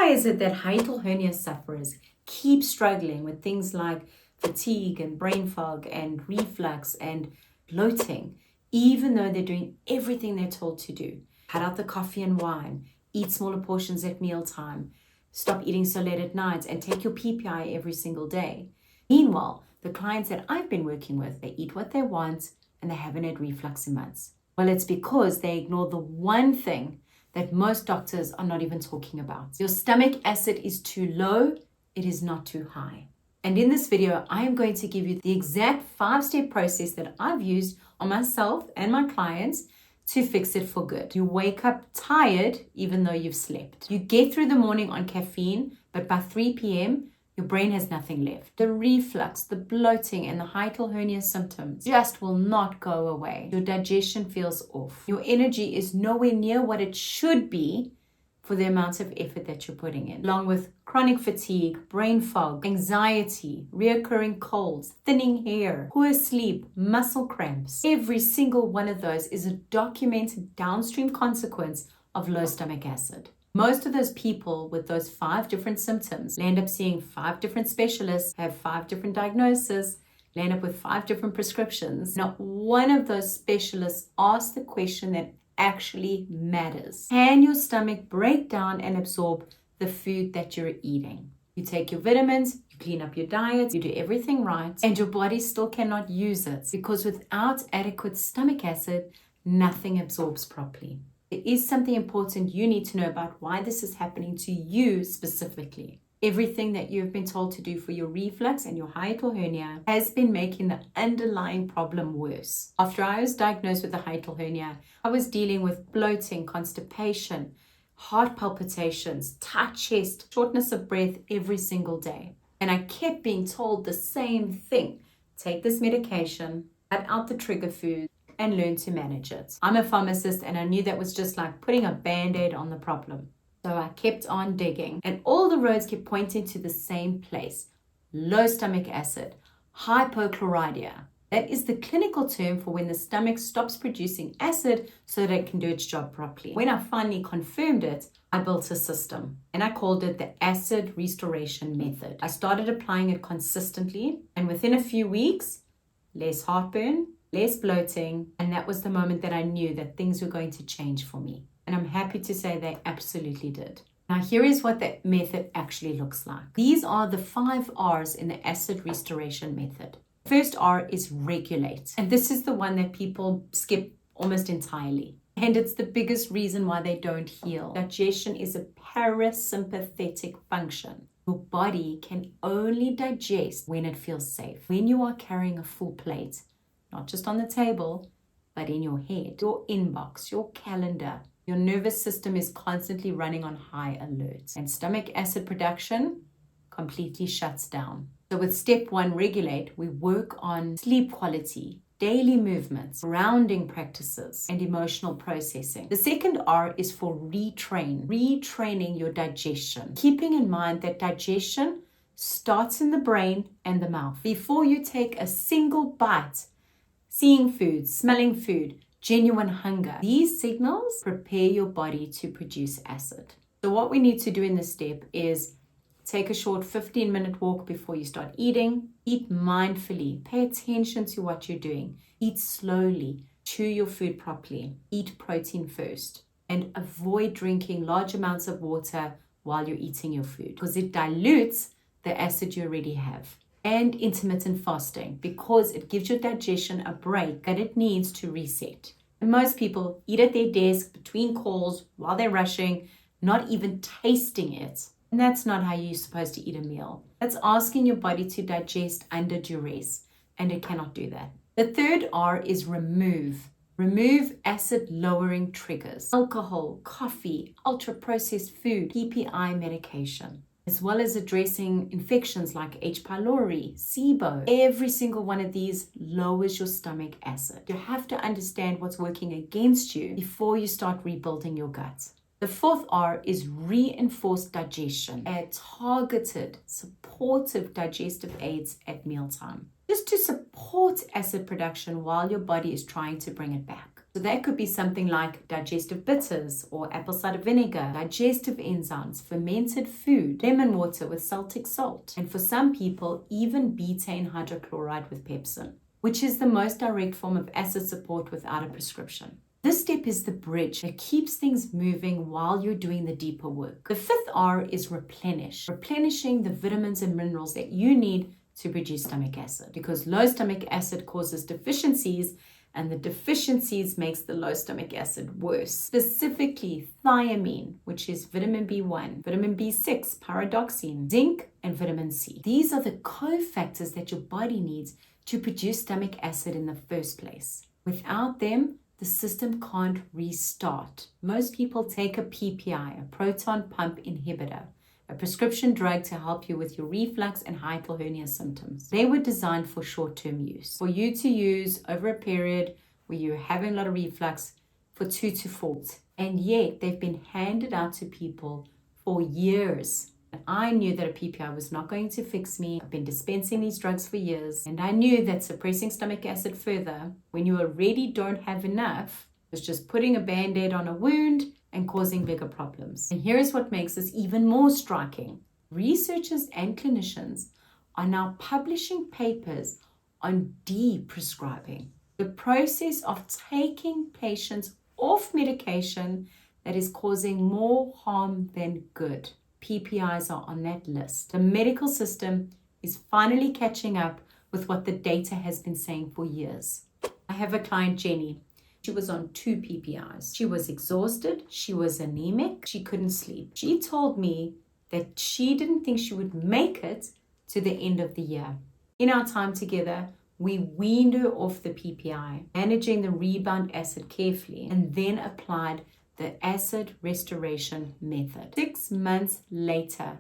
Why is it that hiatal hernia sufferers keep struggling with things like fatigue and brain fog and reflux and bloating, even though they're doing everything they're told to do? Cut out the coffee and wine, eat smaller portions at mealtime, stop eating so late at night, and take your PPI every single day. Meanwhile, the clients that I've been working with, they eat what they want and they haven't had reflux in months. Well, it's because they ignore the one thing that most doctors are not even talking about. Your stomach acid is too low, it is not too high. And in this video, I am going to give you the exact 5-step process that I've used on myself and my clients to fix it for good. You wake up tired even though you've slept. You get through the morning on caffeine, but by 3 p.m., your brain has nothing left. The reflux, the bloating, and the hiatal hernia symptoms just will not go away. Your digestion feels off. Your energy is nowhere near what it should be for the amount of effort that you're putting in. Along with chronic fatigue, brain fog, anxiety, reoccurring colds, thinning hair, poor sleep, muscle cramps. Every single one of those is a documented downstream consequence of low stomach acid. Most of those people with those 5 different symptoms, they end up seeing 5 different specialists, have 5 different diagnoses, they end up with 5 different prescriptions. Not one of those specialists asks the question that actually matters. Can your stomach break down and absorb the food that you're eating? You take your vitamins, you clean up your diet, you do everything right, and your body still cannot use it because without adequate stomach acid, nothing absorbs properly. There is something important you need to know about why this is happening to you specifically. Everything that you've been told to do for your reflux and your hiatal hernia has been making the underlying problem worse. After I was diagnosed with a hiatal hernia, I was dealing with bloating, constipation, heart palpitations, tight chest, shortness of breath every single day. And I kept being told the same thing. Take this medication, cut out the trigger food, and learn to manage it. I'm a pharmacist and I knew that was just like putting a band-aid on the problem. So I kept on digging and all the roads kept pointing to the same place. Low stomach acid, hypochlorhydria. That is the clinical term for when the stomach stops producing acid so that it can do its job properly. When I finally confirmed it, I built a system and I called it the acid restoration method. I started applying it consistently and within a few weeks, less heartburn, less bloating, and that was the moment that I knew that things were going to change for me. And I'm happy to say they absolutely did. Now here is what that method actually looks like. These are the 5 R's in the acid restoration method. First R is regulate, and this is the one that people skip almost entirely. And it's the biggest reason why they don't heal. Digestion is a parasympathetic function. Your body can only digest when it feels safe. When you are carrying a full plate, not just on the table, but in your head, your inbox, your calendar. Your nervous system is constantly running on high alert. And stomach acid production completely shuts down. So with step 1, regulate, we work on sleep quality, daily movements, grounding practices, and emotional processing. The second R is for retrain, retraining your digestion. Keeping in mind that digestion starts in the brain and the mouth. Before you take a single bite, seeing food, smelling food, genuine hunger. These signals prepare your body to produce acid. So what we need to do in this step is take a short 15-minute walk before you start eating. Eat mindfully. Pay attention to what you're doing. Eat slowly. Chew your food properly. Eat protein first. And avoid drinking large amounts of water while you're eating your food because it dilutes the acid you already have. And intermittent fasting because it gives your digestion a break that it needs to reset. And most people eat at their desk between calls while they're rushing, not even tasting it. And that's not how you're supposed to eat a meal. That's asking your body to digest under duress, and it cannot do that. The third R is remove. Remove acid-lowering triggers. Alcohol, coffee, ultra-processed food, PPI medication, as well as addressing infections like H. pylori, SIBO. Every single one of these lowers your stomach acid. You have to understand what's working against you before you start rebuilding your gut. The fourth R is reinforced digestion. Add targeted, supportive digestive aids at mealtime, just to support acid production while your body is trying to bring it back. So that could be something like digestive bitters or apple cider vinegar, digestive enzymes, fermented food, lemon water with Celtic salt, and for some people, even betaine hydrochloride with pepsin, which is the most direct form of acid support without a prescription. This step is the bridge that keeps things moving while you're doing the deeper work. The fifth R is replenish, replenishing the vitamins and minerals that you need to produce stomach acid, because low stomach acid causes deficiencies, and the deficiencies makes the low stomach acid worse. Specifically thiamine, which is vitamin B1, vitamin B6, pyridoxine, zinc, and vitamin C. These are the cofactors that your body needs to produce stomach acid in the first place. Without them, the system can't restart. Most people take a PPI, a proton pump inhibitor, a prescription drug to help you with your reflux and hiatal hernia symptoms. They were designed for short-term use, for you to use over a period where you're having a lot of reflux for 2 to 4 weeks. And yet they've been handed out to people for years. And I knew that a PPI was not going to fix me. I've been dispensing these drugs for years, and I knew that suppressing stomach acid further when you already don't have enough was just putting a band-aid on a wound and causing bigger problems. And here's what makes this even more striking. Researchers and clinicians are now publishing papers on deprescribing, the process of taking patients off medication that is causing more harm than good. PPIs are on that list. The medical system is finally catching up with what the data has been saying for years. I have a client, Jenny. She was on 2 PPIs. She was exhausted. She was anemic. She couldn't sleep. She told me that she didn't think she would make it to the end of the year. In our time together, we weaned her off the PPI, managing the rebound acid carefully, and then applied the acid restoration method. 6 months later,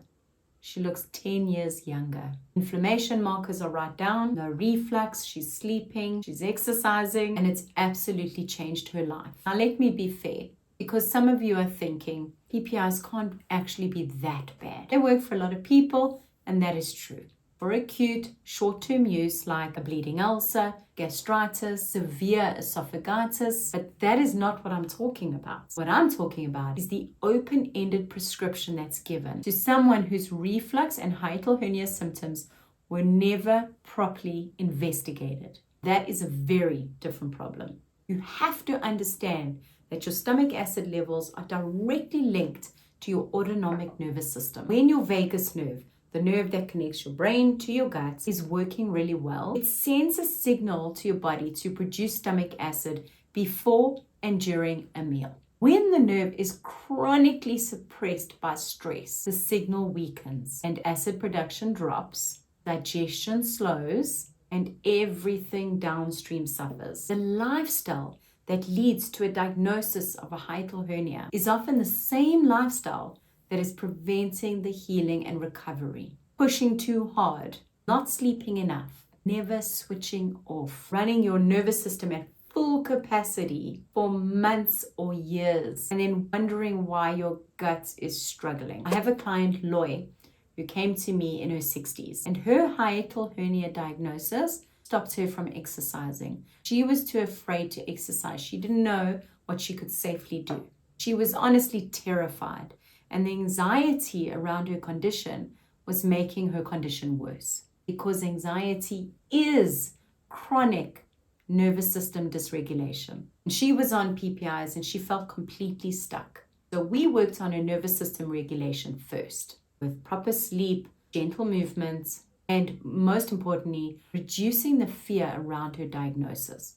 she looks 10 years younger. Inflammation markers are right down, no reflux, she's sleeping, she's exercising, and it's absolutely changed her life. Now let me be fair, because some of you are thinking PPIs can't actually be that bad. They work for a lot of people, and that is true. For acute, short-term use like a bleeding ulcer, gastritis, severe esophagitis, but that is not what I'm talking about. What I'm talking about is the open-ended prescription that's given to someone whose reflux and hiatal hernia symptoms were never properly investigated. That is a very different problem. You have to understand that your stomach acid levels are directly linked to your autonomic nervous system. When your vagus nerve, the nerve that connects your brain to your guts, is working really well, it sends a signal to your body to produce stomach acid before and during a meal. When the nerve is chronically suppressed by stress, the signal weakens and acid production drops, digestion slows, and everything downstream suffers. The lifestyle that leads to a diagnosis of a hiatal hernia is often the same lifestyle that is preventing the healing and recovery. Pushing too hard, not sleeping enough, never switching off, running your nervous system at full capacity for months or years, and then wondering why your gut is struggling. I have a client, Loy, who came to me in her 60s, and her hiatal hernia diagnosis stopped her from exercising. She was too afraid to exercise. She didn't know what she could safely do. She was honestly terrified, and the anxiety around her condition was making her condition worse, because anxiety is chronic nervous system dysregulation. And she was on PPIs and she felt completely stuck. So we worked on her nervous system regulation first, with proper sleep, gentle movements, and most importantly, reducing the fear around her diagnosis.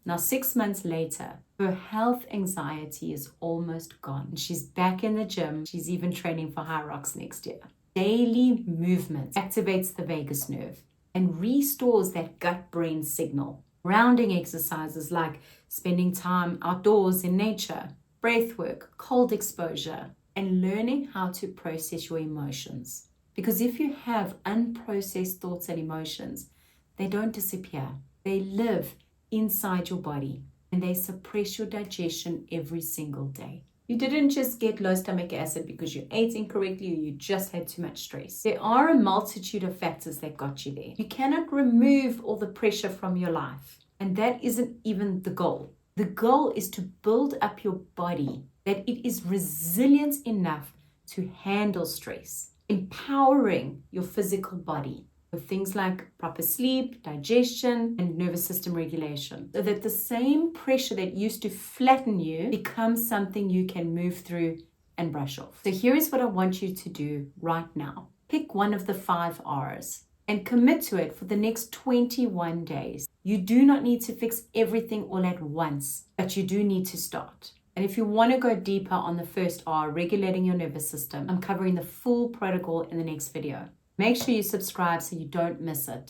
Now, 6 months later, her health anxiety is almost gone. She's back in the gym. She's even training for Hyrox next year. Daily movement activates the vagus nerve and restores that gut-brain signal. Grounding exercises like spending time outdoors in nature, breath work, cold exposure, and learning how to process your emotions. Because if you have unprocessed thoughts and emotions, they don't disappear. They live inside your body and they suppress your digestion every single day. You didn't just get low stomach acid because you ate incorrectly or you just had too much stress. There are a multitude of factors that got you there. You cannot remove all the pressure from your life, and that isn't even the goal. The goal is to build up your body that it is resilient enough to handle stress, empowering your physical body with things like proper sleep, digestion, and nervous system regulation, so that the same pressure that used to flatten you becomes something you can move through and brush off. So here is what I want you to do right now. Pick one of the 5 R's and commit to it for the next 21 days. You do not need to fix everything all at once, but you do need to start. And if you want to go deeper on the first R, regulating your nervous system, I'm covering the full protocol in the next video. Make sure you subscribe so you don't miss it.